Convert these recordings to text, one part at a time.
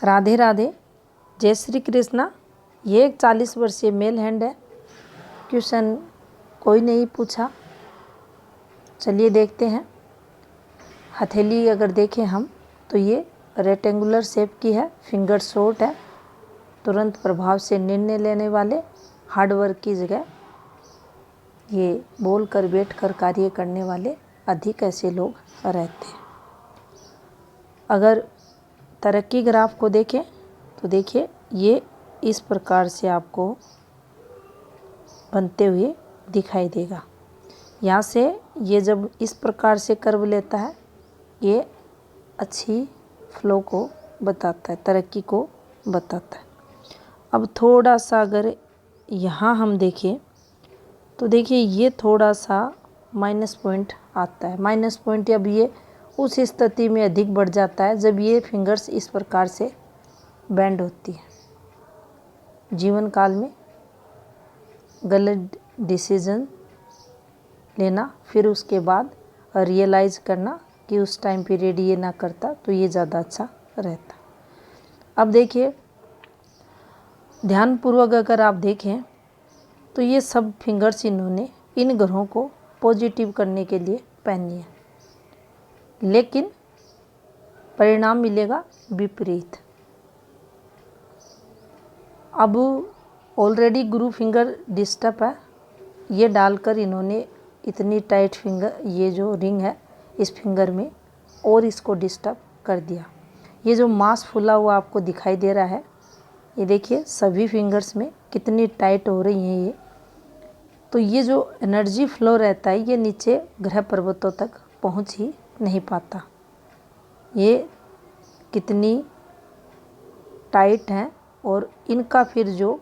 राधे राधे, जय श्री कृष्णा। ये एक 40 वर्षीय मेल हैंड है। क्वेश्चन कोई नहीं पूछा, चलिए देखते हैं। हथेली अगर देखें हम तो ये रेक्टेंगुलर शेप की है, फिंगर शॉर्ट है, तुरंत प्रभाव से निर्णय लेने वाले, हार्ड वर्क की जगह ये बोल कर बैठ कर कार्य करने वाले अधिक ऐसे लोग रहते हैं। अगर तरक्की ग्राफ को देखें तो देखिए ये इस प्रकार से आपको बनते हुए दिखाई देगा। यहाँ से ये जब इस प्रकार से कर्व लेता है, ये अच्छी फ्लो को बताता है, तरक्की को बताता है। अब थोड़ा सा अगर यहाँ हम देखें तो देखिए ये थोड़ा सा माइनस पॉइंट आता है। माइनस पॉइंट अब ये उस स्थिति में अधिक बढ़ जाता है जब ये फिंगर्स इस प्रकार से बेंड होती है। जीवन काल में गलत डिसीजन लेना, फिर उसके बाद रियलाइज़ करना कि उस टाइम पीरियड ये ना करता तो ये ज़्यादा अच्छा रहता। अब देखिए ध्यानपूर्वक अगर आप देखें तो ये सब फिंगर्स इन्होंने इन ग्रहों को पॉजिटिव करने के लिए पहनी है, लेकिन परिणाम मिलेगा विपरीत। अब ऑलरेडी गुरु फिंगर डिस्टर्ब है, ये डालकर इन्होंने इतनी टाइट फिंगर, ये जो रिंग है इस फिंगर में, और इसको डिस्टर्ब कर दिया। ये जो मांस फूला हुआ आपको दिखाई दे रहा है, ये देखिए सभी फिंगर्स में कितनी टाइट हो रही हैं ये। तो ये जो एनर्जी फ्लो रहता है ये नीचे ग्रह पर्वतों तक पहुंच ही नहीं पाता। ये कितनी टाइट हैं और इनका फिर जो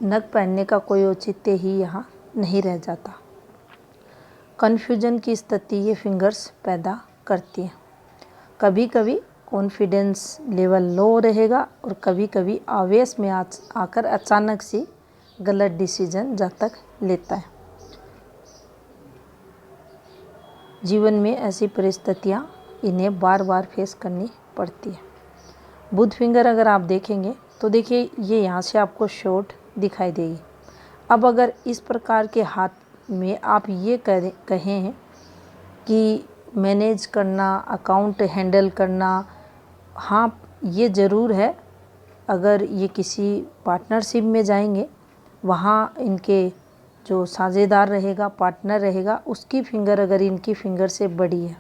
नग पहनने का कोई औचित्य ही यहाँ नहीं रह जाता। कन्फ्यूजन की स्थिति ये फिंगर्स पैदा करती हैं। कभी कभी कॉन्फिडेंस लेवल लो रहेगा और कभी कभी आवेश में आकर अचानक से गलत डिसीजन जातक लेता है। जीवन में ऐसी परिस्थितियाँ इन्हें बार बार फेस करनी पड़ती है। बुध फिंगर अगर आप देखेंगे तो देखिए ये यहाँ से आपको शॉर्ट दिखाई देगी। अब अगर इस प्रकार के हाथ में आप ये कहें कि मैनेज करना, अकाउंट हैंडल करना, हाँ ये ज़रूर है। अगर ये किसी पार्टनरशिप में जाएंगे, वहाँ इनके जो साझेदार रहेगा, पार्टनर रहेगा, उसकी फिंगर अगर इनकी फिंगर से बड़ी है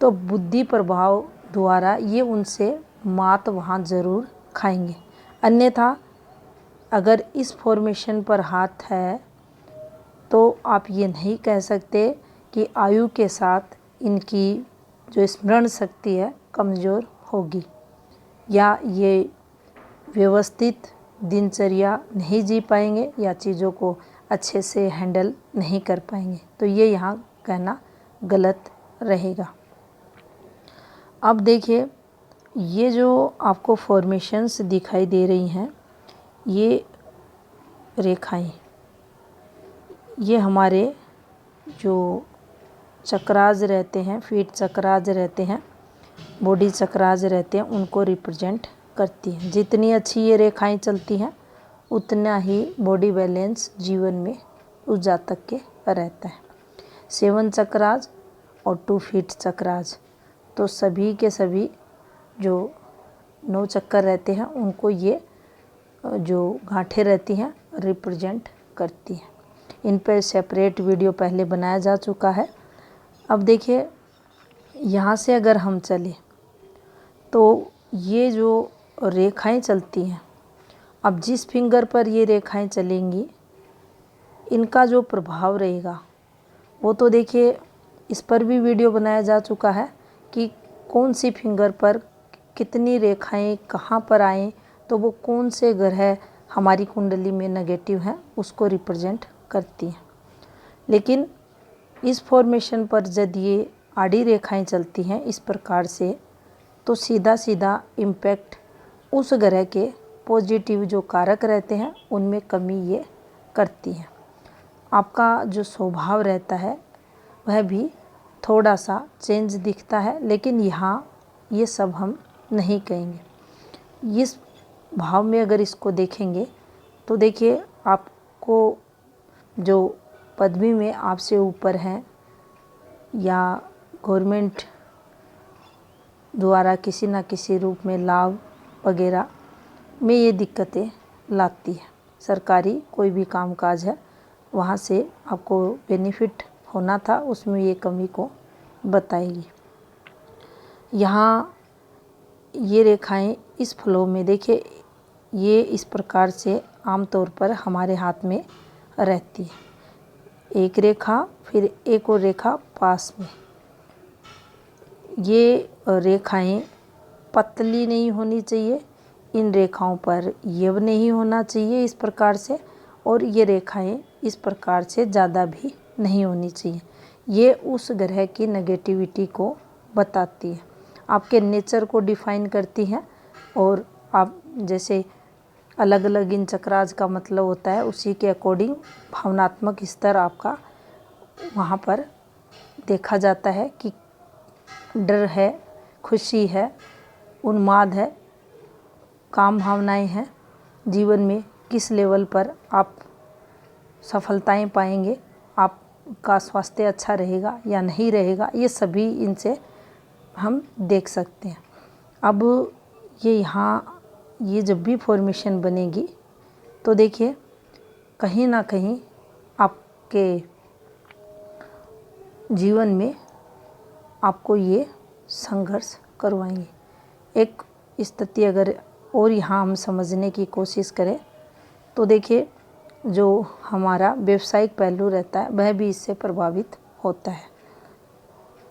तो बुद्धि प्रभाव द्वारा ये उनसे मात वहाँ ज़रूर खाएंगे। अन्यथा अगर इस फॉर्मेशन पर हाथ है तो आप ये नहीं कह सकते कि आयु के साथ इनकी जो स्मरण शक्ति है कमज़ोर होगी, या ये व्यवस्थित दिनचर्या नहीं जी पाएंगे, या चीज़ों को अच्छे से हैंडल नहीं कर पाएंगे। तो ये यहाँ कहना गलत रहेगा। अब देखिए ये जो आपको फॉर्मेशंस दिखाई दे रही हैं, ये रेखाएं, ये हमारे जो चक्राज रहते हैं, फीट चक्राज रहते हैं, बॉडी चक्राज रहते हैं, उनको रिप्रेजेंट करती हैं। जितनी अच्छी ये रेखाएं चलती हैं उतना ही बॉडी बैलेंस जीवन में उस जातक के रहता है। 7 चक्राज और 2 फीट चक्राज, तो सभी के सभी जो 9 चक्कर रहते हैं उनको ये जो गांठें रहती हैं रिप्रेजेंट करती हैं। इन पर सेपरेट वीडियो पहले बनाया जा चुका है। अब देखिए यहाँ से अगर हम चलें तो ये जो रेखाएं चलती हैं, अब जिस फिंगर पर ये रेखाएं चलेंगी इनका जो प्रभाव रहेगा वो तो देखिए इस पर भी वीडियो बनाया जा चुका है कि कौन सी फिंगर पर कितनी रेखाएं कहाँ पर आएँ तो वो कौन से ग्रह हमारी कुंडली में नेगेटिव हैं उसको रिप्रेजेंट करती हैं। लेकिन इस फॉर्मेशन पर जब ये आड़ी रेखाएं चलती हैं इस प्रकार से, तो सीधा सीधा इम्पैक्ट उस ग्रह के पॉजिटिव जो कारक रहते हैं उनमें कमी ये करती हैं। आपका जो स्वभाव रहता है वह भी थोड़ा सा चेंज दिखता है, लेकिन यहाँ ये सब हम नहीं कहेंगे। इस भाव में अगर इसको देखेंगे तो देखिए, आपको जो पदवी में आपसे ऊपर हैं या गवर्नमेंट द्वारा किसी न किसी रूप में लाभ वगैरह में ये दिक्कतें लाती है। सरकारी कोई भी कामकाज है, वहाँ से आपको बेनिफिट होना था, उसमें ये कमी को बताएगी। यहाँ ये रेखाएं इस फ्लो में देखिए, ये इस प्रकार से आमतौर पर हमारे हाथ में रहती है। एक रेखा, फिर एक और रेखा पास में। ये रेखाएं पतली नहीं होनी चाहिए, इन रेखाओं पर यव नहीं होना चाहिए इस प्रकार से, और ये रेखाएं इस प्रकार से ज़्यादा भी नहीं होनी चाहिए। ये उस ग्रह की नेगेटिविटी को बताती है, आपके नेचर को डिफाइन करती है। और आप जैसे अलग अलग इन चक्रास का मतलब होता है, उसी के अकॉर्डिंग भावनात्मक स्तर आपका वहाँ पर देखा जाता है कि डर है, खुशी है, उन्माद है, काम भावनाएं हैं, जीवन में किस लेवल पर आप सफलताएं पाएंगे, आपका स्वास्थ्य अच्छा रहेगा या नहीं रहेगा, ये सभी इनसे हम देख सकते हैं। अब ये यहाँ ये जब भी फॉर्मेशन बनेगी तो देखिए, कहीं ना कहीं आपके जीवन में आपको ये संघर्ष करवाएंगे। एक स्थिति अगर और यहाँ हम समझने की कोशिश करें तो देखिए, जो हमारा व्यावसायिक पहलू रहता है वह भी इससे प्रभावित होता है।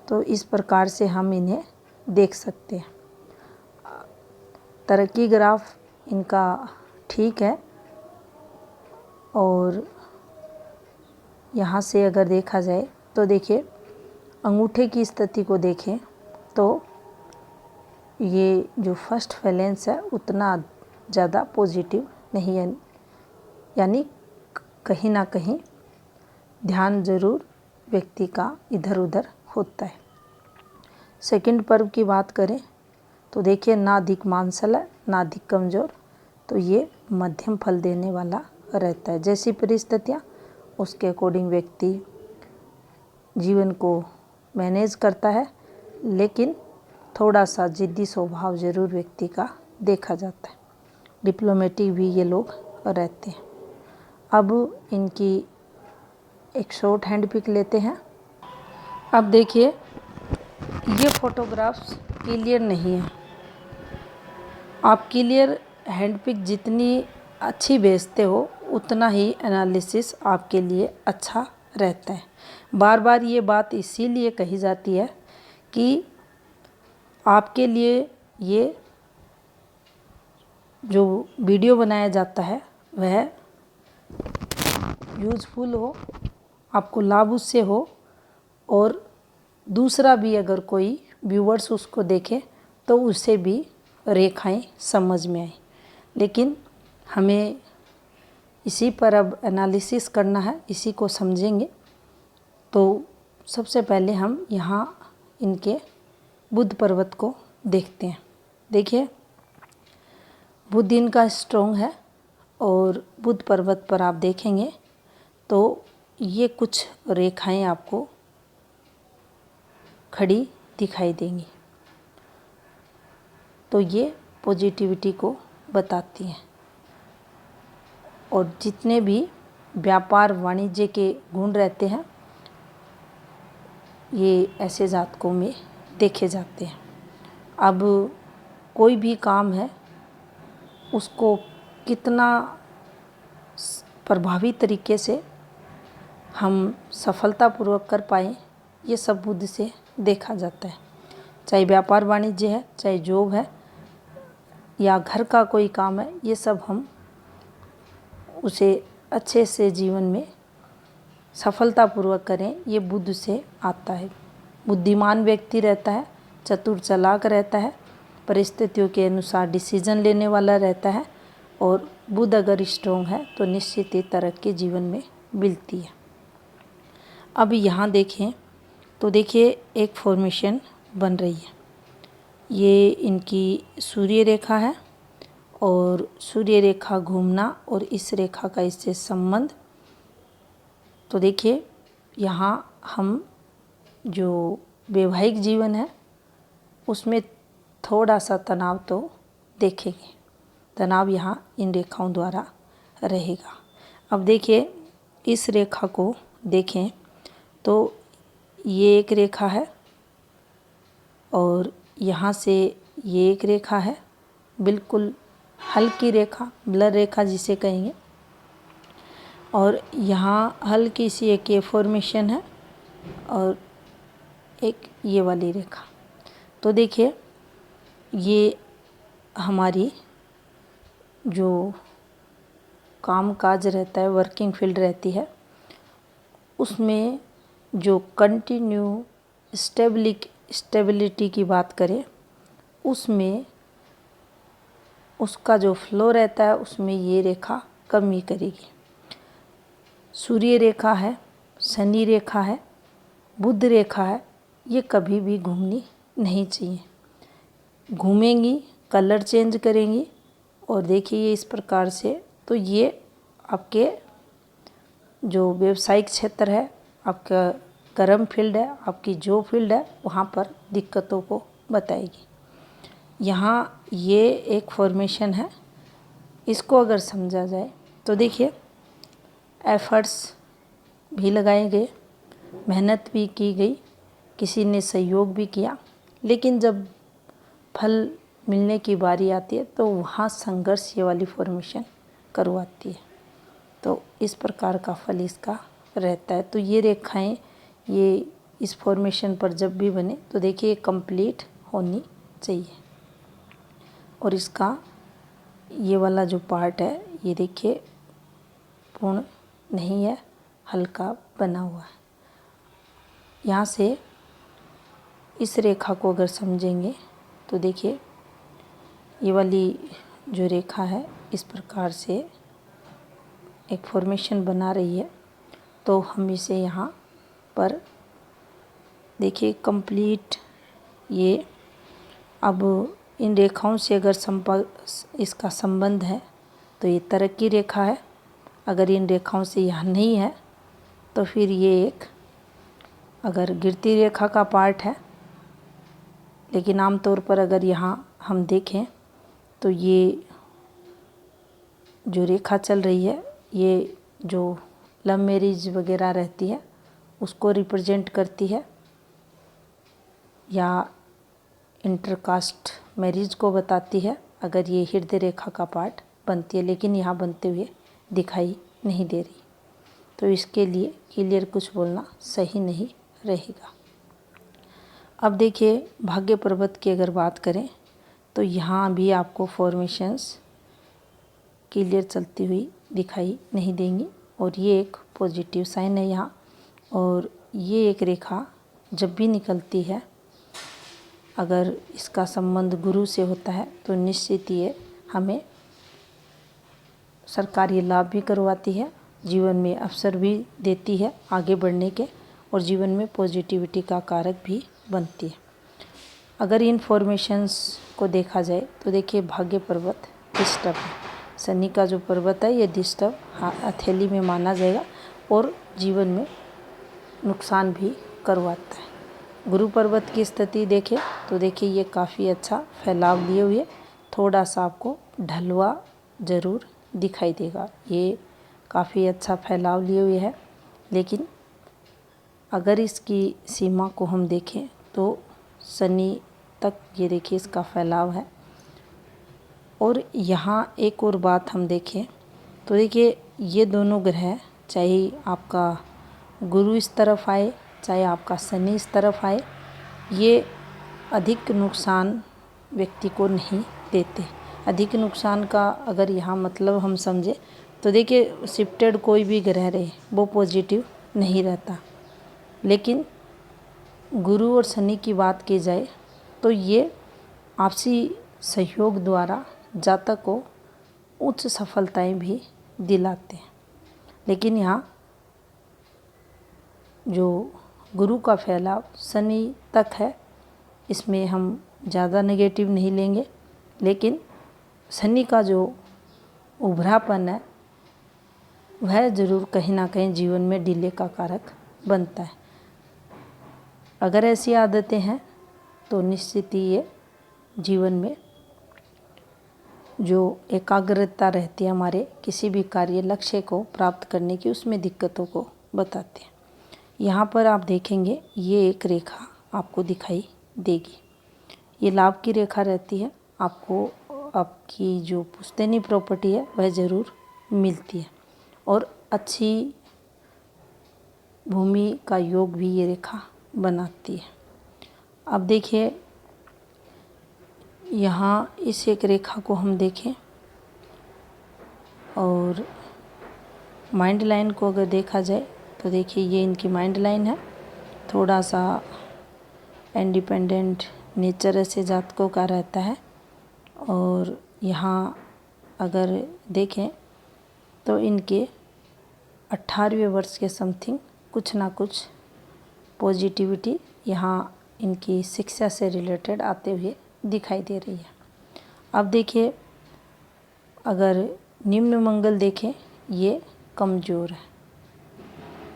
तो इस प्रकार से हम इन्हें देख सकते हैं। तरक्की ग्राफ इनका ठीक है, और यहाँ से अगर देखा जाए तो देखिए, अंगूठे की स्थिति को देखें तो ये जो फर्स्ट वैलेंस है उतना ज़्यादा पॉजिटिव नहीं है, यानी कहीं ना कहीं ध्यान जरूर व्यक्ति का इधर उधर होता है। सेकंड पर्व की बात करें तो देखिए, ना अधिक मांसल है ना अधिक कमज़ोर, तो ये मध्यम फल देने वाला रहता है। जैसी परिस्थितियाँ उसके अकॉर्डिंग व्यक्ति जीवन को मैनेज करता है, लेकिन थोड़ा सा जिद्दी स्वभाव जरूर व्यक्ति का देखा जाता है। डिप्लोमेटिक भी ये लोग रहते हैं। अब इनकी एक शॉर्ट हैंड पिक लेते हैं। अब देखिए, ये फोटोग्राफ्स क्लियर नहीं है। आप क्लियर हैंड पिक जितनी अच्छी भेजते हो उतना ही एनालिसिस आपके लिए अच्छा रहता है। बार बार ये बात इसीलिए कही जाती है कि आपके लिए ये जो वीडियो बनाया जाता है वह यूज़फुल हो, आपको लाभ उससे हो, और दूसरा भी अगर कोई व्यूवर्स उसको देखे तो उसे भी रेखाएं समझ में आए। लेकिन हमें इसी पर अब एनालिसिस करना है, इसी को समझेंगे। तो सबसे पहले हम यहाँ इनके बुध पर्वत को देखते हैं। देखिए, बुध इनका स्ट्रॉन्ग है, और बुध पर्वत पर आप देखेंगे तो ये कुछ रेखाएं आपको खड़ी दिखाई देंगी, तो ये पॉजिटिविटी को बताती हैं। और जितने भी व्यापार वाणिज्य के गुण रहते हैं ये ऐसे जातकों में देखे जाते हैं। अब कोई भी काम है उसको कितना प्रभावी तरीके से हम सफलतापूर्वक कर पाएँ, ये सब बुध से देखा जाता है। चाहे व्यापार वाणिज्य है, चाहे जॉब है, या घर का कोई काम है, ये सब हम उसे अच्छे से जीवन में सफलतापूर्वक करें, ये बुध से आता है। बुद्धिमान व्यक्ति रहता है, चतुर चालाक रहता है, परिस्थितियों के अनुसार डिसीजन लेने वाला रहता है, और बुध अगर स्ट्रॉन्ग है तो निश्चित ही तरक्की जीवन में मिलती है। अब यहाँ देखें तो देखिए, एक फॉर्मेशन बन रही है। ये इनकी सूर्य रेखा है और सूर्य रेखा घूमना और इस रेखा का इससे संबंध। तो देखिए यहाँ हम जो वैवाहिक जीवन है उसमें थोड़ा सा तनाव तो देखेंगे। तनाव यहाँ इन रेखाओं द्वारा रहेगा। अब देखिए इस रेखा को देखें तो ये एक रेखा है और यहाँ से ये एक रेखा है, बिल्कुल हल्की रेखा, ब्लर रेखा जिसे कहेंगे। और यहाँ हल्की सी एक ये फॉर्मेशन है और एक ये वाली रेखा। तो देखिए ये हमारी जो काम काज रहता है, वर्किंग फील्ड रहती है, उसमें जो कंटिन्यू स्टेबिलिटी की बात करें, उसमें उसका जो फ्लो रहता है उसमें ये रेखा कमी करेगी। सूर्य रेखा है, शनि रेखा है, बुध रेखा है, ये कभी भी घूमनी नहीं चाहिए। घूमेंगी, कलर चेंज करेंगी और देखिए ये इस प्रकार से, तो ये आपके जो व्यावसायिक क्षेत्र है, आपका कर्म फील्ड है, आपकी जो फील्ड है, वहाँ पर दिक्कतों को बताएगी। यहाँ ये एक फॉर्मेशन है, इसको अगर समझा जाए तो देखिए एफर्ट्स भी लगाए गए, मेहनत भी की गई, किसी ने सहयोग भी किया, लेकिन जब फल मिलने की बारी आती है तो वहाँ संघर्ष ये वाली फॉर्मेशन करवाती है। तो इस प्रकार का फल इसका रहता है। तो ये रेखाएं ये इस फॉर्मेशन पर जब भी बने तो देखिए कंप्लीट होनी चाहिए। और इसका ये वाला जो पार्ट है ये देखिए पूर्ण नहीं है, हल्का बना हुआ है। यहाँ से इस रेखा को अगर समझेंगे तो देखिए ये वाली जो रेखा है इस प्रकार से एक फॉर्मेशन बना रही है। तो हम इसे यहाँ पर देखिए कंप्लीट, ये अब इन रेखाओं से अगर इसका संबंध है तो ये तरक्की रेखा है। अगर इन रेखाओं से यहाँ नहीं है तो फिर ये एक अगर गिरती रेखा का पार्ट है। लेकिन आमतौर पर अगर यहाँ हम देखें तो ये जो रेखा चल रही है ये जो लव मैरिज वगैरह रहती है उसको रिप्रेजेंट करती है या इंटरकास्ट मैरिज को बताती है अगर ये हृदय रेखा का पार्ट बनती है, लेकिन यहाँ बनते हुए दिखाई नहीं दे रही। तो इसके लिए क्लियर कुछ बोलना सही नहीं रहेगा। अब देखिए भाग्य पर्वत की अगर बात करें तो यहाँ भी आपको फॉर्मेशंस क्लियर चलती हुई दिखाई नहीं देंगी और ये एक पॉजिटिव साइन है यहाँ। और ये एक रेखा जब भी निकलती है अगर इसका संबंध गुरु से होता है तो निश्चित ये हमें सरकारी लाभ भी करवाती है, जीवन में अवसर भी देती है आगे बढ़ने के और जीवन में पॉजिटिविटी का कारक भी बनती है। अगर इन फॉर्मेशंस को देखा जाए तो देखिए भाग्य पर्वत डिस्टर्ब है, शनि का जो पर्वत है ये डिस्टर्ब हथेली में माना जाएगा और जीवन में नुकसान भी करवाता है। गुरु पर्वत की स्थिति देखें तो देखिए ये काफ़ी अच्छा फैलाव लिए हुए, थोड़ा सा आपको ढलवा ज़रूर दिखाई देगा। ये काफ़ी अच्छा फैलाव लिए हुए है, लेकिन अगर इसकी सीमा को हम देखें तो शनि तक ये देखिए इसका फैलाव है। और यहाँ एक और बात हम देखें तो देखिए ये दोनों ग्रह, चाहे आपका गुरु इस तरफ आए चाहे आपका शनि इस तरफ आए, ये अधिक नुकसान व्यक्ति को नहीं देते। अधिक नुकसान का अगर यहाँ मतलब हम समझे तो देखिए शिफ्टेड कोई भी ग्रह रहे वो पॉजिटिव नहीं रहता, लेकिन गुरु और शनि की बात की जाए तो ये आपसी सहयोग द्वारा जातक को उच्च सफलताएं भी दिलाते हैं। लेकिन यहाँ जो गुरु का फैलाव शनि तक है, इसमें हम ज़्यादा नेगेटिव नहीं लेंगे, लेकिन शनि का जो उभरापन है वह ज़रूर कहीं ना कहीं जीवन में डिले का कारक बनता है। अगर ऐसी आदतें हैं तो निश्चित ही ये जीवन में जो एकाग्रता रहती है हमारे किसी भी कार्य लक्ष्य को प्राप्त करने की, उसमें दिक्कतों को बताते हैं। यहाँ पर आप देखेंगे ये एक रेखा आपको दिखाई देगी, ये लाभ की रेखा रहती है। आपको आपकी जो पुश्तैनी प्रॉपर्टी है वह ज़रूर मिलती है और अच्छी भूमि का योग भी ये रेखा बनाती है। अब देखिए यहाँ इस एक रेखा को हम देखें और माइंड लाइन को अगर देखा जाए तो देखिए ये इनकी माइंड लाइन है। थोड़ा सा इंडिपेंडेंट नेचर ऐसे जातकों का रहता है और यहाँ अगर देखें तो इनके 18वें वर्ष के समथिंग कुछ ना कुछ पॉजिटिविटी यहाँ इनकी शिक्षा से रिलेटेड आते हुए दिखाई दे रही है। अब देखिए अगर निम्न मंगल देखें ये कमज़ोर है,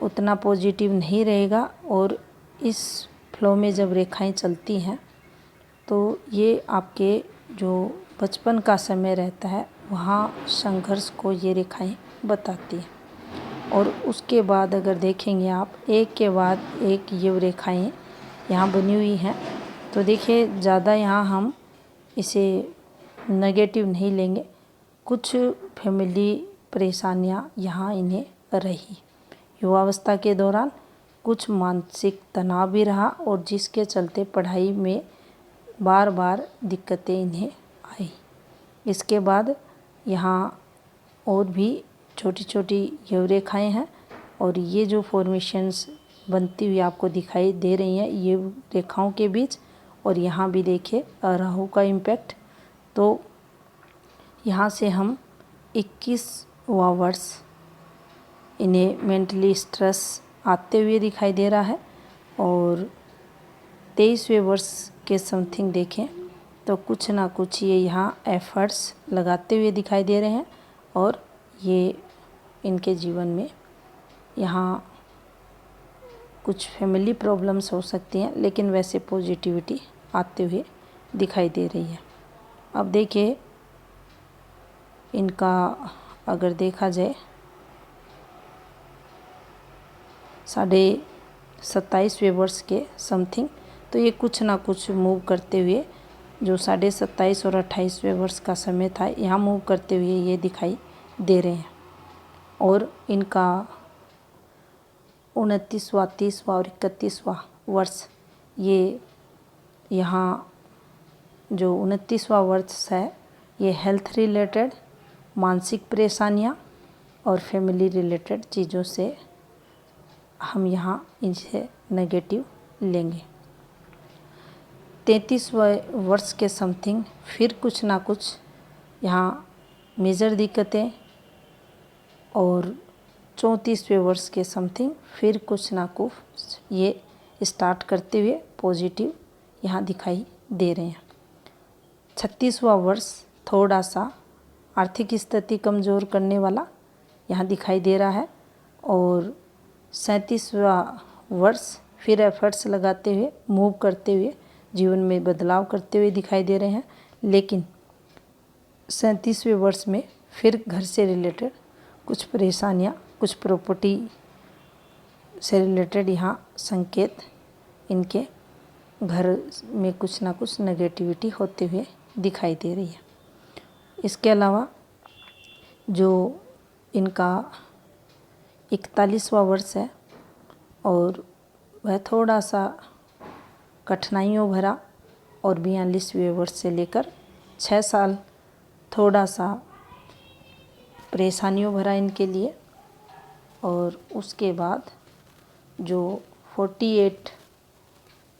उतना पॉजिटिव नहीं रहेगा और इस फ्लो में जब रेखाएं चलती हैं तो ये आपके जो बचपन का समय रहता है वहाँ संघर्ष को ये रेखाएं बताती हैं। और उसके बाद अगर देखेंगे आप एक के बाद एक ये रेखाएं यहाँ बनी हुई हैं तो देखिए ज़्यादा यहाँ हम इसे नेगेटिव नहीं लेंगे। कुछ फैमिली परेशानियाँ यहाँ इन्हें रही, युवावस्था के दौरान कुछ मानसिक तनाव भी रहा और जिसके चलते पढ़ाई में बार बार दिक्कतें इन्हें आई। इसके बाद यहाँ और भी छोटी छोटी ये रेखाएँ हैं और ये जो फॉर्मेशंस बनती हुई आपको दिखाई दे रही हैं ये रेखाओं के बीच, और यहाँ भी देखिए राहु का इम्पैक्ट। तो यहाँ से हम 21वां वर्ष इन्हें मेंटली स्ट्रेस आते हुए दिखाई दे रहा है और 23वें वर्ष के समथिंग देखें तो कुछ ना कुछ ये यहाँ एफर्ट्स लगाते हुए दिखाई दे रहे हैं और ये इनके जीवन में यहाँ कुछ फैमिली प्रॉब्लम्स हो सकती हैं, लेकिन वैसे पॉजिटिविटी आते हुए दिखाई दे रही है। अब देखिए इनका अगर देखा जाए 27.5वें वर्ष के समथिंग तो ये कुछ ना कुछ मूव करते हुए जो 27.5 और 28वें वर्ष का समय था यहाँ मूव करते हुए ये दिखाई दे रहे हैं। और इनका 29वां 30वां और 31वां वर्ष ये यहाँ जो 29वां वर्ष है ये हेल्थ रिलेटेड मानसिक परेशानियाँ और फैमिली रिलेटेड चीज़ों से हम यहाँ इसे नेगेटिव लेंगे। 33वें वर्ष के समथिंग फिर कुछ ना कुछ यहाँ मेजर दिक्कतें और 34वें वर्ष के समथिंग फिर कुछ ना कुछ ये स्टार्ट करते हुए पॉजिटिव यहाँ दिखाई दे रहे हैं। 36वां वर्ष थोड़ा सा आर्थिक स्थिति कमज़ोर करने वाला यहाँ दिखाई दे रहा है और 37वां वर्ष फिर एफर्ट्स लगाते हुए मूव करते हुए जीवन में बदलाव करते हुए दिखाई दे रहे हैं। लेकिन 37वें वर्ष में फिर घर से रिलेटेड कुछ परेशानियाँ, कुछ प्रॉपर्टी से रिलेटेड यहाँ संकेत इनके घर में कुछ ना कुछ नेगेटिविटी होते हुए दिखाई दे रही है। इसके अलावा जो इनका 41वां वर्ष है और वह थोड़ा सा कठिनाइयों भरा और 42वें वर्ष से लेकर 6 साल थोड़ा सा परेशानियों भरा इनके लिए। और उसके बाद जो 48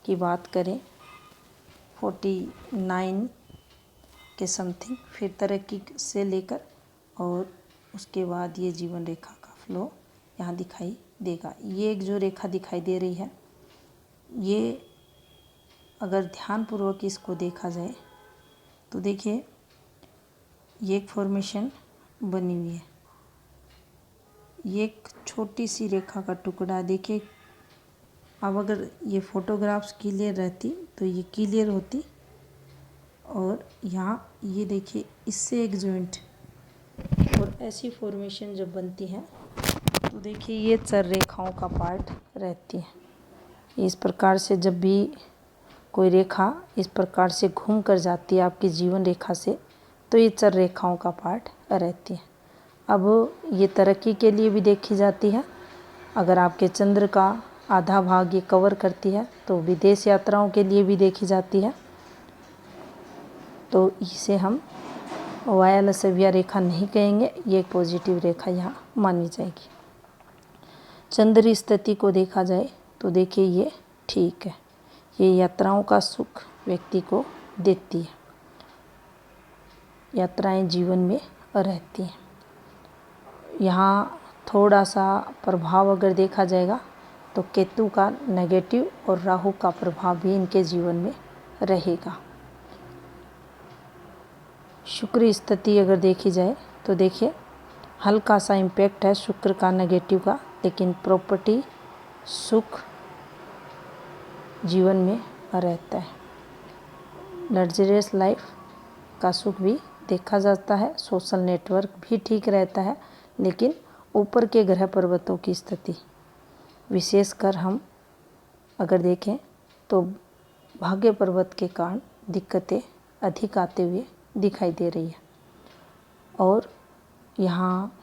की बात करें 49 के समथिंग फिर तरक्की से लेकर और उसके बाद ये जीवन रेखा का फ्लो यहाँ दिखाई देगा। ये एक जो रेखा दिखाई दे रही है ये अगर ध्यानपूर्वक इसको देखा जाए तो देखिए ये एक फॉर्मेशन बनी हुई है, ये एक छोटी सी रेखा का टुकड़ा। देखिए अब अगर ये फोटोग्राफ्स क्लियर रहती तो ये क्लियर होती। और यहाँ ये देखिए इससे एक जॉइंट, और ऐसी फॉर्मेशन जब बनती है तो देखिए ये चर रेखाओं का पार्ट रहती है। इस प्रकार से जब भी कोई रेखा इस प्रकार से घूम कर जाती है आपकी जीवन रेखा से, तो ये चर रेखाओं का पार्ट रहती है। अब ये तरक्की के लिए भी देखी जाती है। अगर आपके चंद्र का आधा भाग ये कवर करती है तो विदेश यात्राओं के लिए भी देखी जाती है। तो इसे हम वाया लसव्या रेखा नहीं कहेंगे, ये एक पॉजिटिव रेखा यहाँ मानी जाएगी। चंद्र स्थिति को देखा जाए तो देखिए ये ठीक है, ये यात्राओं का सुख व्यक्ति को देती है, यात्राएं जीवन में रहती हैं। यहाँ थोड़ा सा प्रभाव अगर देखा जाएगा तो केतु का नेगेटिव और राहु का प्रभाव भी इनके जीवन में रहेगा। शुक्र स्थिति अगर देखी जाए तो देखिए हल्का सा इम्पैक्ट है शुक्र का नेगेटिव का, लेकिन प्रॉपर्टी सुख जीवन में रहता है। लग्जरियस लाइफ का सुख भी देखा जाता है, सोशल नेटवर्क भी ठीक रहता है। लेकिन ऊपर के ग्रह पर्वतों की स्थिति विशेषकर हम अगर देखें तो भाग्य पर्वत के कारण दिक्कतें अधिक आते हुए दिखाई दे रही है। और यहाँ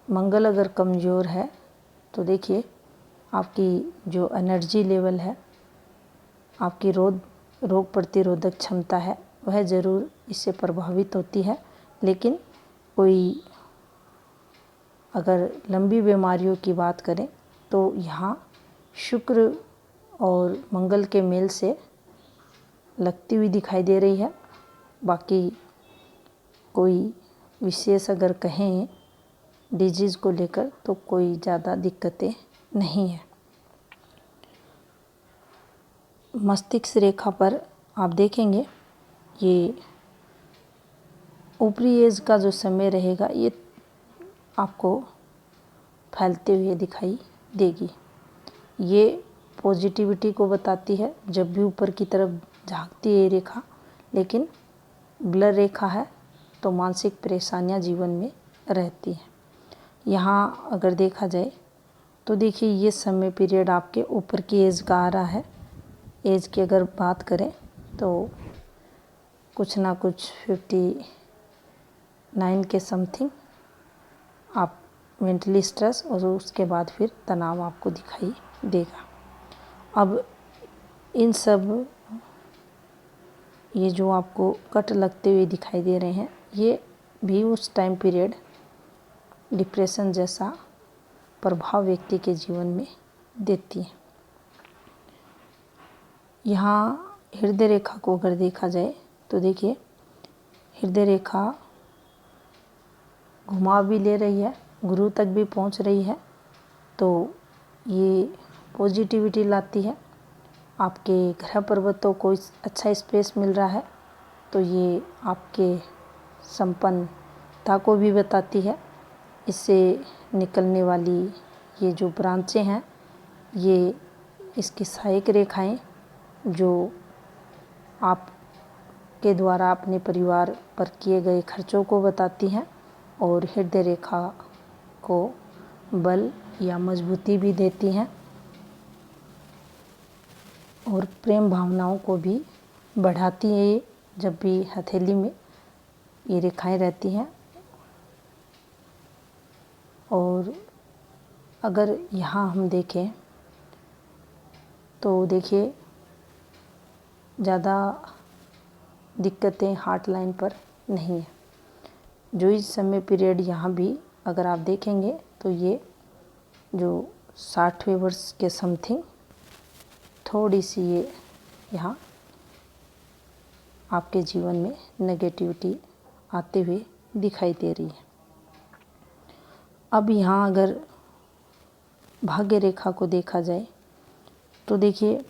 मंगल अगर कमज़ोर है तो देखिए आपकी जो एनर्जी लेवल है, आपकी रोग प्रतिरोधक क्षमता है, वह ज़रूर इससे प्रभावित होती है। लेकिन कोई अगर लंबी बीमारियों की बात करें तो यहाँ शुक्र और मंगल के मेल से लगती हुई दिखाई दे रही है। बाकी कोई विशेष अगर कहें डिजीज़ को लेकर तो कोई ज़्यादा दिक्कतें नहीं है। मस्तिष्क रेखा पर आप देखेंगे ये ऊपरी एज का जो समय रहेगा ये आपको फैलते हुए दिखाई देगी। ये पॉजिटिविटी को बताती है जब भी ऊपर की तरफ झांकती है ये रेखा। लेकिन ब्लर रेखा है तो मानसिक परेशानियां जीवन में रहती हैं। यहाँ अगर देखा जाए तो देखिए ये समय पीरियड आपके ऊपर की एज का आ रहा है। एज की अगर बात करें तो कुछ ना कुछ 59 के समथिंग आप मेंटली स्ट्रेस और उसके बाद फिर तनाव आपको दिखाई देगा। अब इन सब ये जो आपको कट लगते हुए दिखाई दे रहे हैं ये भी उस टाइम पीरियड डिप्रेशन जैसा प्रभाव व्यक्ति के जीवन में देती है। यहाँ हृदय रेखा को अगर देखा जाए तो देखिए हृदय रेखा घुमा भी ले रही है, गुरु तक भी पहुँच रही है। तो ये पॉजिटिविटी लाती है। आपके ग्रह पर्वतों को अच्छा स्पेस मिल रहा है तो ये आपके संपन्नता को भी बताती है। इससे निकलने वाली ये जो ब्रांचें हैं ये इसकी सहायक रेखाएं जो आपके द्वारा अपने परिवार पर किए गए खर्चों को बताती हैं और हृदय रेखा को बल या मजबूती भी देती हैं और प्रेम भावनाओं को भी बढ़ाती है। ये जब भी हथेली में ये रेखाएं रहती हैं। और अगर यहाँ हम देखें तो देखिए ज़्यादा दिक्कतें हार्ट लाइन पर नहीं है। जो इस समय पीरियड यहाँ भी अगर आप देखेंगे तो ये जो 60वें वर्ष के समथिंग थोड़ी सी ये यहाँ आपके जीवन में नेगेटिविटी आते हुए दिखाई दे रही है। अब यहाँ अगर भाग्य रेखा को देखा जाए तो देखिए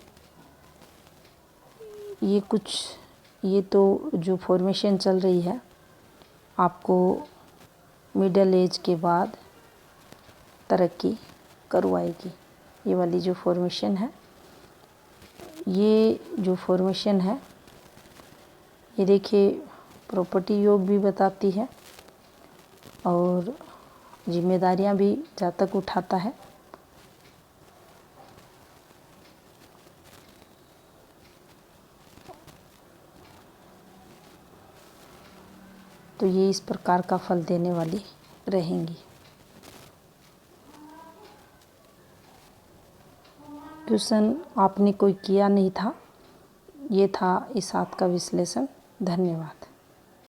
ये तो जो फॉर्मेशन चल रही है आपको मिडिल एज के बाद तरक्की करवाएगी। ये वाली जो फॉर्मेशन है, ये जो फॉर्मेशन है ये देखिए प्रॉपर्टी योग भी बताती है और जिम्मेदारियां भी जातक उठाता है। तो ये इस प्रकार का फल देने वाली रहेंगी। क्वेश्चन आपने कोई किया नहीं था, ये था इस हाथ का विश्लेषण। धन्यवाद।